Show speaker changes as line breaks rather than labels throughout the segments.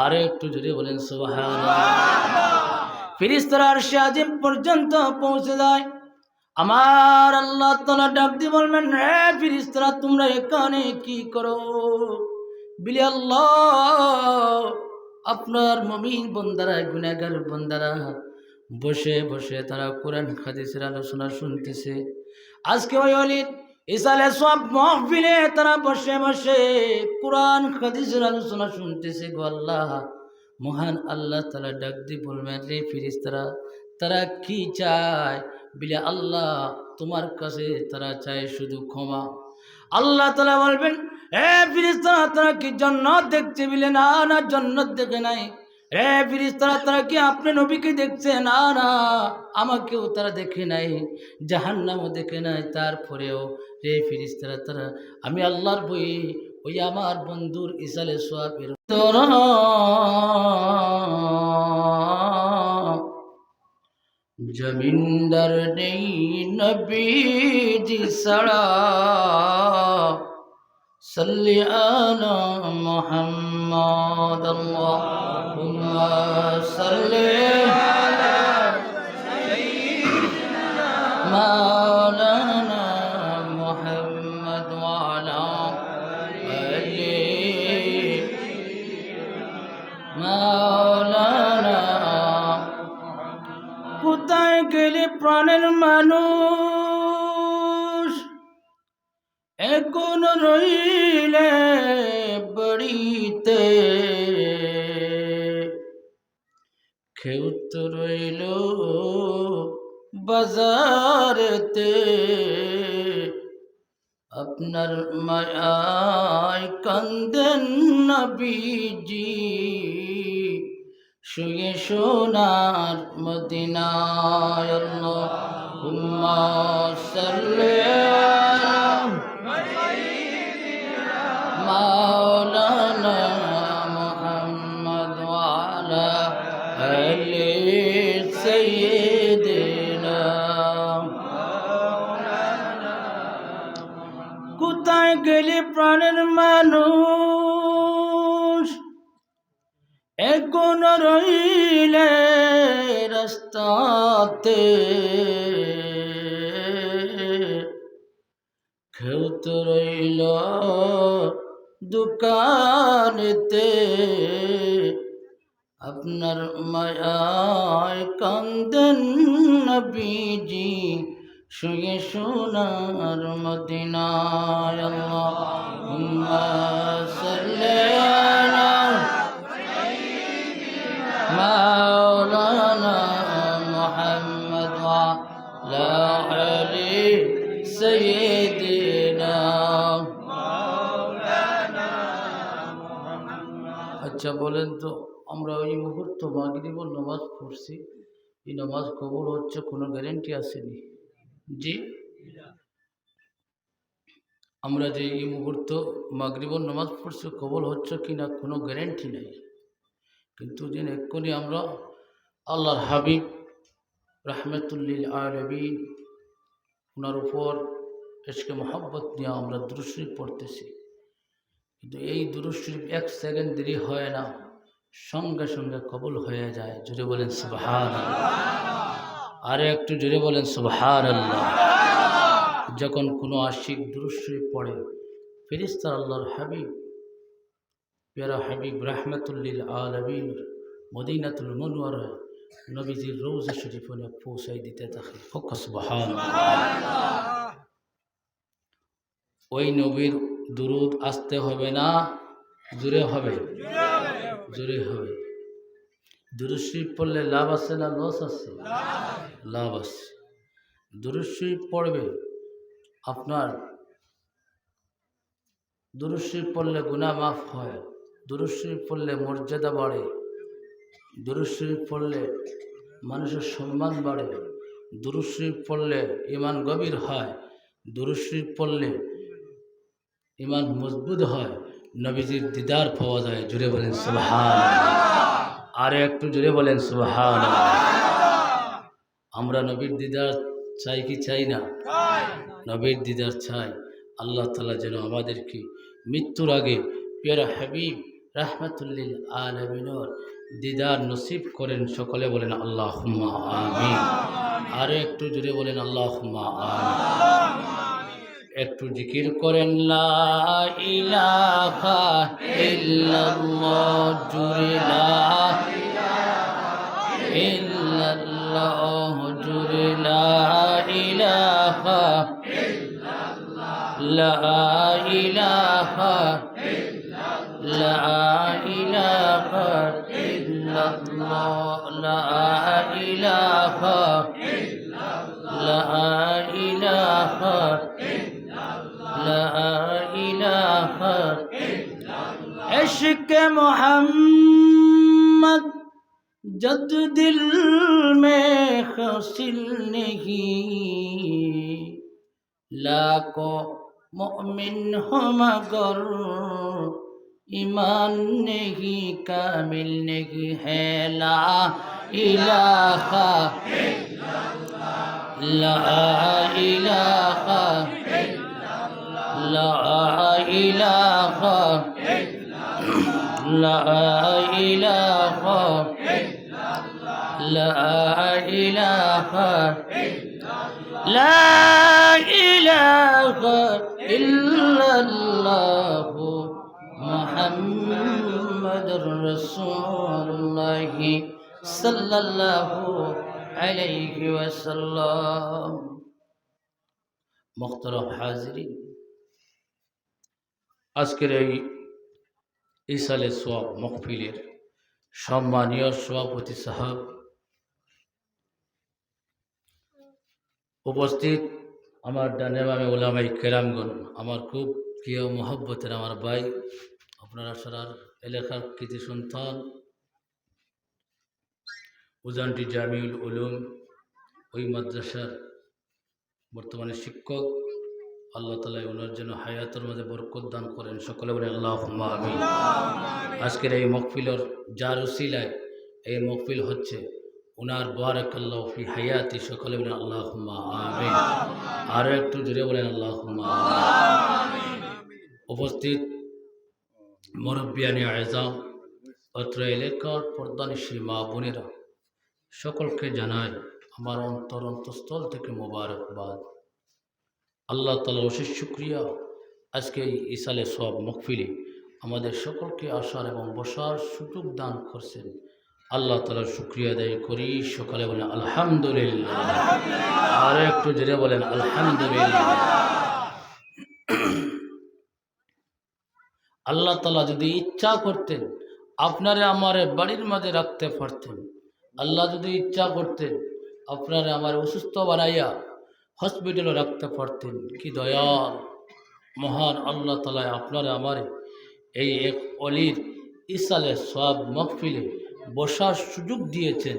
আরে একটু জোরে বলেন সুবহানাল্লাহ। ফেরেশতারা আরশে আজিম পর্যন্ত পৌঁছে যায়। আমার আল্লাহ তাআলা ডাক দিয়ে বলবেন, হে ফেরেশতারা তোমরা এখানে কি করো? বিলি আল্লাহ আপনার মুমিন বান্দারা গুনাহগার বান্দারা বসে বসে তারা কোরআন হাদিসের আলোচনা শুনতেছে। আজকে ওই অলির ইসালে সব মাহফিলে তারা বসে বসে কোরআন হাদিসের আলোচনা শুনতেছে। গো আল্লাহ, মহান আল্লাহ তাআলা ডাক দিয়ে বলবেন, রে ফেরেশতারা তারা কি চায়? বিলে আল্লাহ তোমার কাছে তারা চায় শুধু ক্ষমা। আল্লাহ তাআলা বলবেন, হে ফেরেশতারা তারা কি জান্নাত দেখছে? বিলে না না, জান্নাত দেখে নাই। হে ফেরেশতারা তারা কি আপনি নবীকে দেখছে? না না, আমাকেও তারা দেখে নাই, জাহান্নামও দেখে নাই। তারপরেও রে ফেরেশতারা তারা আমি আল্লাহর বই ওই আমার বন্ধুর ইসালে সোয়াবের তোরা জমিনদার নেই নবীজি ছাড়া সাল্লি আলা মুহাম্মাদ আল্লাহুম্মা সাল্লি আলা মাওলানা মুহাম্মদ ওয়া আলা আলি মাওলানা। কোথায় গেলে প্রাণের মানুষ? এখন রইলে বাড়িতে, কেউ তো রইল বাজারেতে। আপনার মায়ায় কান্দেন নবীজি শুয়ে সোনার মদিনায়। আল্লাহুম্মা সাল্লি আলা মাওলানা মুহাম্মদ ওয়া আলা আলি সাইয়্যিদিনা। কোথায় গেলে প্রাণের মানুষ? এখন রইলে রাস্তাতে, কেউ তো রইল দোকানেতে। আপনার মায়ায় কান্দেন নবীজি শুয়ে সোনার মদিনায়। আল্লাহুম্মা সাল্লি আলা মাওলানা মুহাম্মদ ওয়া আলা আলি সাইয়্যিদিনা। আচ্ছা বলেন তো, আমরা ওই মুহূর্ত মাগরিব নামাজ পড়ছি, এই নামাজ কবুল হচ্ছে কোনো গ্যারেন্টি আসেনি? জি, আমরা যে এই মুহূর্ত মাগরিব নামাজ পড়ছি কবুল হচ্ছে কিনা কোনো গ্যারেন্টি নেই। কিন্তু যেন এক্ষুনি আমরা আল্লাহর হাবিব রাহমাতুল্লিল আলামিন ওনার উপর ইশকে মোহাব্বত নিয়ে আমরা দুরূদ শরীফ পড়তেছি, কিন্তু এই দুরূদ শরীফ এক সেকেন্ড দেরি হয় না, সঙ্গে সঙ্গে কবুল হয়ে যায়। জোরে বলেন সুবহানাল্লাহ। আরে একটু জোরে বলেন সুবহানাল্লাহ। যখন কোনো আশিক দুরূদ শরীফ পড়ে, ফেরেশতা আল্লাহর হাবিব প্যারা হাবিব রাহমাতুল্লিল আলামিন মদিনাতুল মুনওয়ারা নবীজির রওজা শরীফে পৌঁছাই দিতে থাকে। সুবহানাল্লাহ। ওই নবীর দুরূদ আসতে হবে না জোরে হবে? জোরে হবে। দুরূদ শরীফ পড়লে লাভ আছে না লস আছে? লাভ আছে। দুরূদ শরীফ পড়বে, আপনার দুরূদ শরীফ পড়লে গুনাহ মাফ হয়, দুরূদ শরীফ পড়লে মর্যাদা বাড়ে, দুরূদ শরীফ পড়লে মানুষের সম্মান বাড়ে, দুরূদ শরীফ পড়লে ঈমান গভীর হয়, দুরূদ শরীফ পড়লে ঈমান মজবুত হয়, নবীজির দিদার পাওয়া যায়। জোরে বলেন সুবহানাল্লাহ। আরে একটু জোরে বলেন সুবহানাল্লাহ। আমরা নবীর দিদার চাই কি চাই না? নবীর দিদার চাই। আল্লাহ তাআলা যেন আমাদেরকে মৃত্যুর আগে প্যারা হাবিব রাহমাতুল্লিল আলামিনের দিদার নসিব করেন। সকলে বলেন আল্লাহুম্মা আমিন। আরো একটু জোরে বলেন আল্লাহুম্মা আমিন। একটু জিকির করেন লা ইলাহা ইল্লাল্লাহ, জোরে লা ইলাহা ইল্লাল্লাহ, জোরে লা ইলাহা লা ইলাহা লা ইলাহা ইল্লাল্লাহ, লা ইলাহা লা ইলাহা লা ইলাহা। इश्क मोहम्मद जद दिल में खसिल नहीं, लाखों मोमिन हो मगर ईमान नहीं कामिल नहीं है। ला इलाहा ला इलाहा ला इलाहा ला इलाहा ला इलाहा ला इलाहा इल्लल्लाह मुहम्मदुर रसूलुल्लाह सल्लल्लाहु अलैहि वसल्लम। मुहतरम हाज़िरीन, আজকের এই ইসালে সোয়াব মহফিলের সম্মানীয় সভাপতি সাহেব, উপস্থিত আমার ডানে বামে ওলামাই কেরামগণ, আমার খুব প্রিয় মহব্বতের আমার ভাই, আপনারা সরার এলাকার কৃতি সন্তান উজানটি জামিউল উলুম ওই মাদ্রাসার বর্তমানে শিক্ষক, আল্লাহ তাআলা ওনার জন্য হায়াতের মধ্যে বরকত দান করেন। সকলে বলেন আল্লাহুম্মা আমিন। আজকের এই মহফিলের যার উসিলায় এই মহফিল হচ্ছে, ওনার বারাকাল্লাহু ফি হায়াতি। সকলে বলেন আল্লাহুম্মা আমিন। আরো একটু জোরে বলেন আল্লাহুম্মা আমিন। উপস্থিত মুরব্বিয়ানে আযম, অত্র এলাকার পর্দানিশী মা বোনেরা, সকলকে জানাই আমার অন্তরস্থল থেকে মোবারকবাদ। আল্লাহ তাআলার অশেষ শুকরিয়া, আজকে এই ইসালে সওয়াব মহফিলে আমাদের সকলকে আসার এবং বসার সুযোগ দান করছেন। আল্লাহ তাআলার শুকরিয়া আদায় করি। সকালে বলেন আলহামদুলিল্লাহ। আর একটু জোরে বলেন আলহামদুলিল্লাহ। আল্লাহ তাআলা যদি ইচ্ছা করতেন আপনারে আমারে বাড়ির মাঝে রাখতে পারতেন। আল্লাহ যদি ইচ্ছা করতেন আপনারে আমার অসুস্থ বানাইয়া হসপিটালে রাখতে পারতেন। কি দয়াল মহান আল্লাহ তাআলা আপনারে আমারে এই এক অলির ইসালে সওয়াব মহফিলে বসার সুযোগ দিয়েছেন।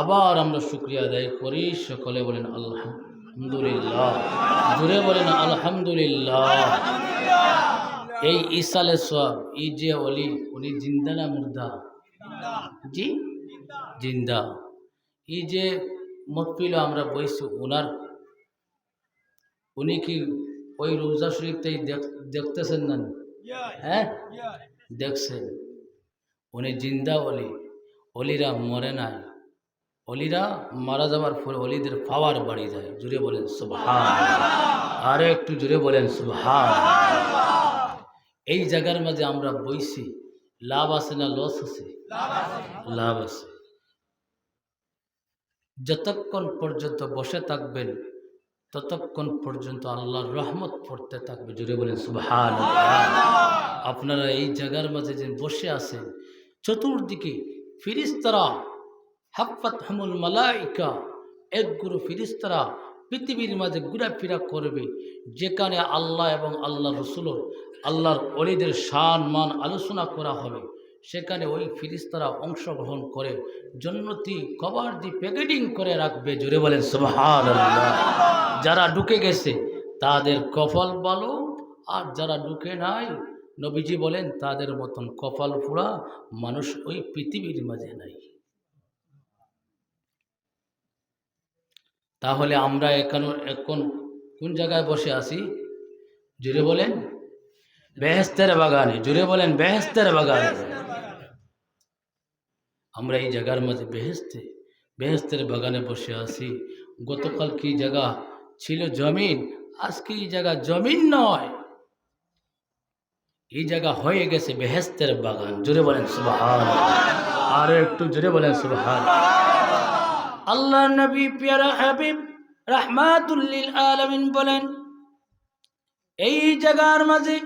আবার আমরা শুকরিয়া আদায় করি। সকলে বলেন আলহামদুলিল্লাহ। জোরে বলেন আলহামদুলিল্লাহ। এই ইসালে সওয়াব, এই যে অলি, উনি জিন্দা না মুর্দা? জি জিন্দা। এই যে মহফিল আমরা বইছি, উনি কি ওই রোজা শরীফটাই দেখতেছেন না? হ্যাঁ দেখছেন। উনি জিন্দা অলি। অলিরা মরে নাই। অলিরা মারা যাবার পরে অলিদের পাওয়ার বাড়ি যায়। জুড়ে বলেন সুবহানাল্লাহ। আরো একটু জুড়ে বলেন সুবহানাল্লাহ। এই জায়গার মাঝে আমরা বইছি, লাভ আছে না লস আছে? লাভ আছে। যতক্ষণ পর্যন্ত বসে থাকবেন ততক্ষণ পর্যন্ত আল্লাহর রহমত পড়তে থাকবে। জুড়ে বলেন সুবহানাল্লাহ। আপনারা এই জায়গার মাঝে যে বসে আছেন, চতুর্দিকে ফিরিস্তারা, হাফাতহুমুল মালাইকা, এক গুরু ফিরিস্তারা পৃথিবীর মাঝে ঘোরাফেরা করবে। যেখানে আল্লাহ এবং আল্লাহ রসুলের, আল্লাহর ওলিদের শান মান আলোচনা করা হবে, সেখানে ওই ফিরিস্তারা অংশগ্রহণ করে জন্নতি কবর দিয়ে প্যাকেটিং করে রাখবে। জোরে বলেন সুবহানাল্লাহ। যারা ঢুকে গেছে তাদের কপাল ভালো, আর যারা ঢুকে নাই, নবীজি বলেন তাদের মতন কপাল পোড়া মানুষ ওই পৃথিবীর মাঝে নাই। তাহলে আমরা এখন কোন জায়গায় বসে আছি? জোরে বলেন বেহেশতের বাগানে। জোরে বলেন বেহেশতের বাগানে। আমরা এই জায়গার মাঝে বেহেস্তের বাগানে বসে আছি। গতকাল কি জায়গা ছিল জমিন, আজকে এই জায়গা জমিন নয়, এই জায়গা হয়ে গেছে বেহেস্তের বাগান। জোরে বলেন সুবহানাল্লাহ, আর একটু জোরে বলেন সুবহানাল্লাহ। আল্লাহ নবী প্যারা হাবিব রাহমাতুল লিল আলামিন বলেন, এই জায়গার মাঝে,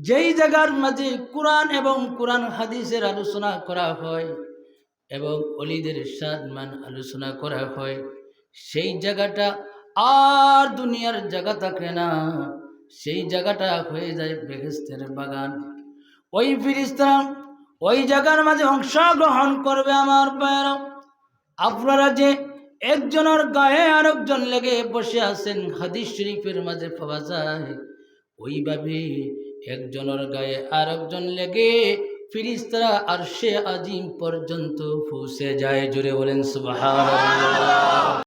যেই জায়গার মাঝে কোরআন এবং কোরআন হাদিসের আলোচনা করা হয় এবং ওলিদের সম্মান আলোচনা করা হয়, সেই জায়গাটা আর দুনিয়ার জায়গা থাকে না, সেই জায়গাটা হয়ে যায় বেহেশতের বাগান। ওই ফেরেশতারা ওই জায়গার মাঝে অংশগ্রহণ করবে। আমার ভাইরা, আপনারা যে একজনের গায়ে আরেকজন লেগে বসে আছেন, হাদিস শরীফের মাঝে পাওয়া যায়, ওইভাবে একজনের গায়ে আরেকজন লেগে ফেরেশতারা আরশে আজিম পর্যন্ত পৌঁছে যায়। জোরে বলেন সুবহানাল্লাহ।